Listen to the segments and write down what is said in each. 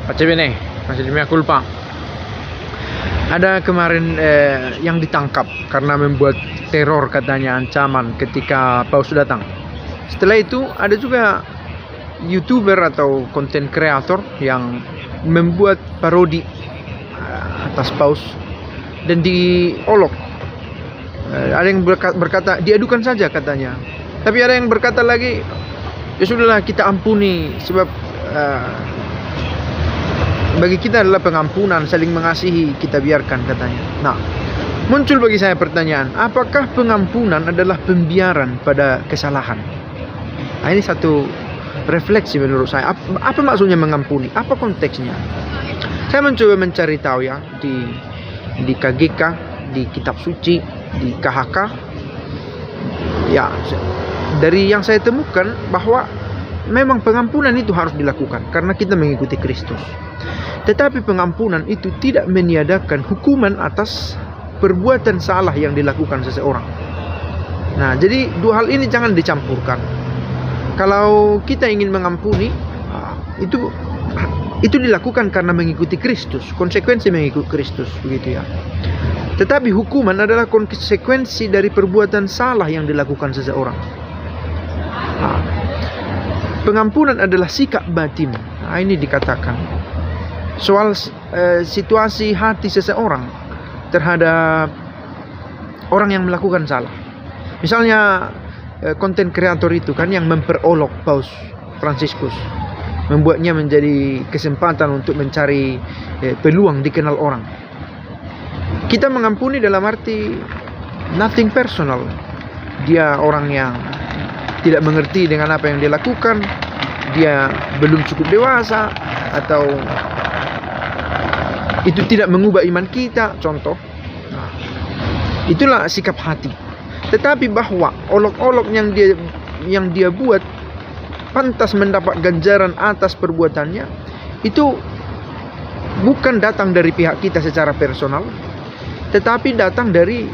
Pace bene, masih di mea culpa. Ada kemarin yang ditangkap karena membuat teror, katanya ancaman ketika Paus datang. Setelah itu ada juga YouTuber atau konten kreator yang membuat parodi atas Paus dan diolok. Ada yang berkata diadukan saja katanya. Tapi ada yang berkata lagi, ya sudahlah kita ampuni sebab bagi kita adalah pengampunan, saling mengasihi kita biarkan katanya. Nah, muncul bagi saya pertanyaan, apakah pengampunan adalah pembiaran pada kesalahan? Nah, ini satu refleksi menurut saya. Apa maksudnya mengampuni? Apa konteksnya? Saya mencoba mencari tahu ya di KGK, di kitab suci, di KHK. Ya, dari yang saya temukan bahwa memang pengampunan itu harus dilakukan karena kita mengikuti Kristus. Tetapi pengampunan itu tidak meniadakan hukuman atas perbuatan salah yang dilakukan seseorang. Nah, jadi dua hal ini jangan dicampurkan. Kalau kita ingin mengampuni, itu dilakukan karena mengikuti Kristus, konsekuensi mengikuti Kristus, begitu ya. Tetapi hukuman adalah konsekuensi dari perbuatan salah yang dilakukan seseorang. Nah, pengampunan adalah sikap batin. Nah, ini dikatakan soal situasi hati seseorang terhadap orang yang melakukan salah. Misalnya konten kreator itu kan yang memperolok Paus Fransiskus, membuatnya menjadi kesempatan untuk mencari peluang dikenal orang. Kita mengampuni dalam arti nothing personal. Dia orang yang tidak mengerti dengan apa yang dia lakukan, dia belum cukup dewasa, atau itu tidak mengubah iman kita, contoh. Nah, itulah sikap hati. Tetapi bahwa olok-olok yang dia buat pantas mendapat ganjaran atas perbuatannya, itu bukan datang dari pihak kita secara personal, tetapi datang dari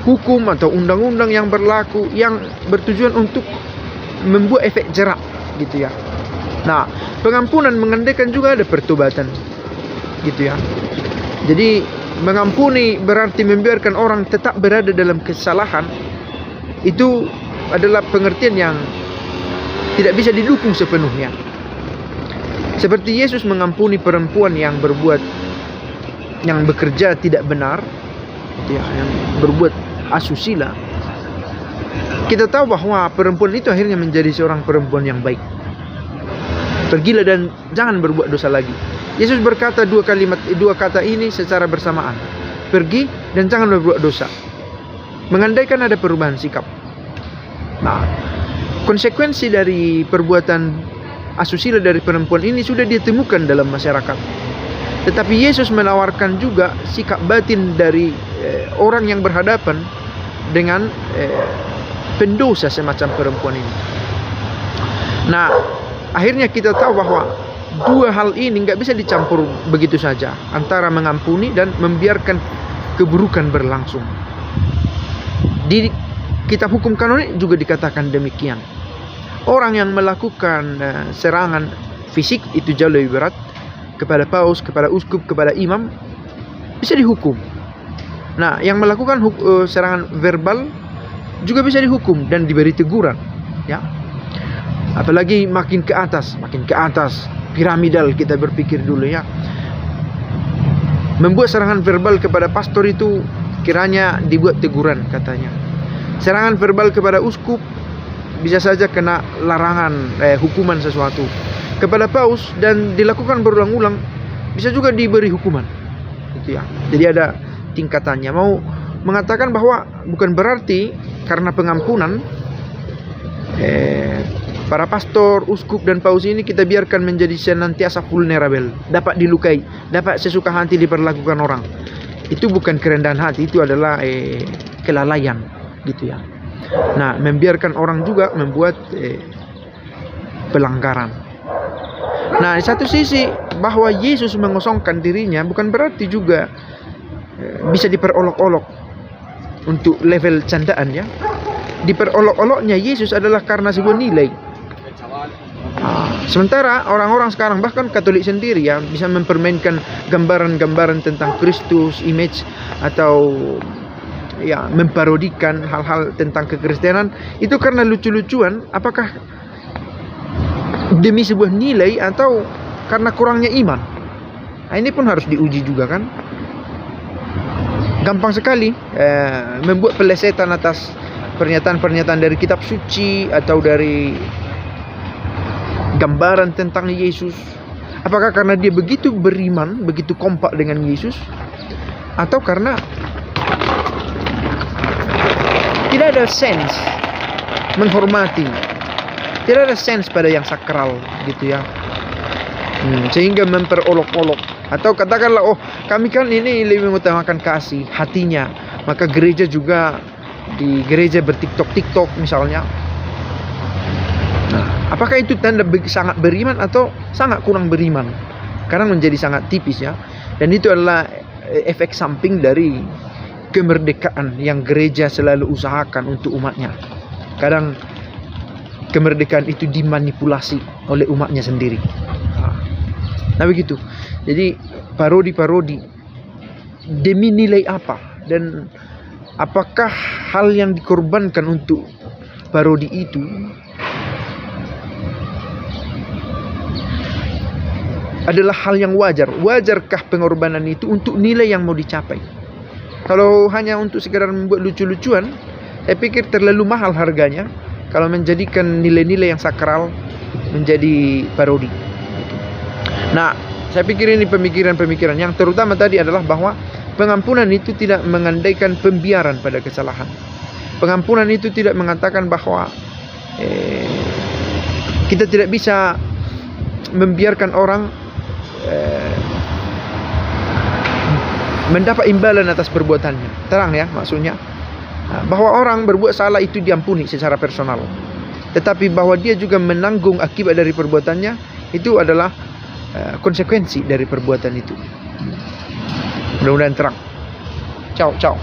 hukum atau undang-undang yang berlaku yang bertujuan untuk membuat efek jerak, gitu ya. Nah, pengampunan mengandaikan juga ada pertobatan, gitu ya. Jadi mengampuni berarti membiarkan orang tetap berada dalam kesalahan. Itu adalah pengertian yang tidak bisa didukung sepenuhnya. Seperti Yesus mengampuni perempuan yang bekerja tidak benar, gitu ya, yang berbuat asusila. Kita tahu bahwa perempuan itu akhirnya menjadi seorang perempuan yang baik. Pergilah dan jangan berbuat dosa lagi. Yesus berkata dua kata ini secara bersamaan. Pergi dan jangan berbuat dosa. Mengandaikan ada perubahan sikap. Nah, konsekuensi dari perbuatan asusila dari perempuan ini sudah ditemukan dalam masyarakat. Tetapi Yesus menawarkan juga sikap batin dari orang yang berhadapan dengan pendosa semacam perempuan ini. Nah, akhirnya kita tahu bahwa dua hal ini nggak bisa dicampur begitu saja, antara mengampuni dan membiarkan keburukan berlangsung. Di kitab hukum kanonik juga dikatakan demikian. Orang yang melakukan serangan fisik itu jauh lebih berat kepada paus, kepada uskup, kepada imam, bisa dihukum. Nah, yang melakukan serangan verbal juga bisa dihukum dan diberi teguran, ya. Apalagi makin ke atas, piramidal kita berpikir dulu ya. Membuat serangan verbal kepada pastor itu kiranya dibuat teguran katanya. Serangan verbal kepada uskup bisa saja kena larangan, hukuman sesuatu. Kepada paus dan dilakukan berulang-ulang bisa juga diberi hukuman, gitu ya. Jadi ada tingkatannya. Mau mengatakan bahwa bukan berarti karena pengampunan para pastor, uskup, dan paus ini kita biarkan menjadi senantiasa vulnerable, dapat dilukai, dapat sesuka hati diperlakukan orang. Itu bukan kerendahan hati, itu adalah kelalaian, gitu ya. Nah, membiarkan orang juga membuat pelanggaran. Nah, di satu sisi bahwa Yesus mengosongkan dirinya bukan berarti juga bisa diperolok-olok untuk level candaan ya. Diperolok-oloknya Yesus adalah karena sebuah nilai. Sementara orang-orang sekarang, bahkan Katolik sendiri ya, bisa mempermainkan gambaran-gambaran tentang Kristus, image, atau ya memparodikan hal-hal tentang kekristenan itu karena lucu-lucuan. Apakah demi sebuah nilai atau karena kurangnya iman? Nah, ini pun harus diuji juga kan. Gampang sekali membuat pelesetan atas pernyataan-pernyataan dari kitab suci atau dari gambaran tentang Yesus. Apakah karena dia begitu beriman, begitu kompak dengan Yesus, atau karena tidak ada sense menghormati, tidak ada sense pada yang sakral gitu ya, sehingga memperolok-olok. Atau katakanlah, oh kami kan ini lebih mengutamakan kasih hatinya, maka gereja juga, di gereja bertiktok misalnya. Nah, apakah itu tanda sangat beriman atau sangat kurang beriman? Karena menjadi sangat tipis ya. Dan itu adalah efek samping dari kemerdekaan yang gereja selalu usahakan untuk umatnya. Kadang kemerdekaan itu dimanipulasi oleh umatnya sendiri. Nah begitu. Jadi parodi-parodi demi nilai apa? Dan apakah hal yang dikorbankan untuk parodi itu adalah hal yang wajar? Wajarkah pengorbanan itu untuk nilai yang mau dicapai? Kalau hanya untuk sekedar membuat lucu-lucuan, saya pikir terlalu mahal harganya kalau menjadikan nilai-nilai yang sakral menjadi parodi. Nah, saya pikir ini pemikiran-pemikiran yang terutama tadi adalah bahwa pengampunan itu tidak mengandaikan pembiaran pada kesalahan. Pengampunan itu tidak mengatakan bahwa kita tidak bisa membiarkan orang mendapat imbalan atas perbuatannya. Terang ya maksudnya, bahwa orang berbuat salah itu diampuni secara personal, tetapi bahwa dia juga menanggung akibat dari perbuatannya, itu adalah konsekuensi dari perbuatan itu. Mudah-mudahan terang. Ciao.